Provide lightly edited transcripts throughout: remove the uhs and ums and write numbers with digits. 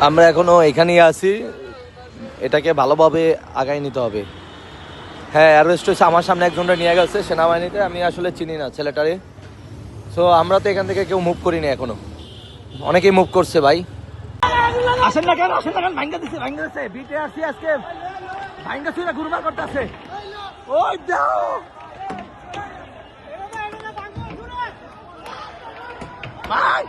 আমরা এখনো এখানেই আছি, এটাকে ভালোভাবে আগায় নিতে হবে। হ্যাঁ, অ্যারেস্ট হয়েছে, আমার সামনে একজনটা নিয়ে গেছে সেনাবাহিনীতে, আমি আসলে চিনি না ছেলেটারে। সো আমরা তো এখান থেকে কেউ মুভ করিনি এখনো, অনেকেই মুভ করছে ভাই। আসেন না কেন, আসেন না কেন, ভাঙ্গা দিছে বিটে আসছি আজকে, ভাঙ্গা ছুঁড়ে ঘুরবার করতেছে। ওই দাও ভাই,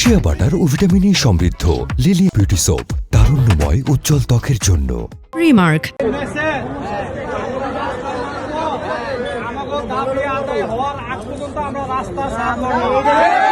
শিয়া বাটার ও ভিটামিন ই সমৃদ্ধ লিলি বিউটি সোপ, তারুণ্যময় উজ্জ্বল ত্বকের জন্য। রিমার্ক। আমাকে দাবি আদায় হওয়ার আগ পর্যন্ত আমরা রাস্তা সাফ করব।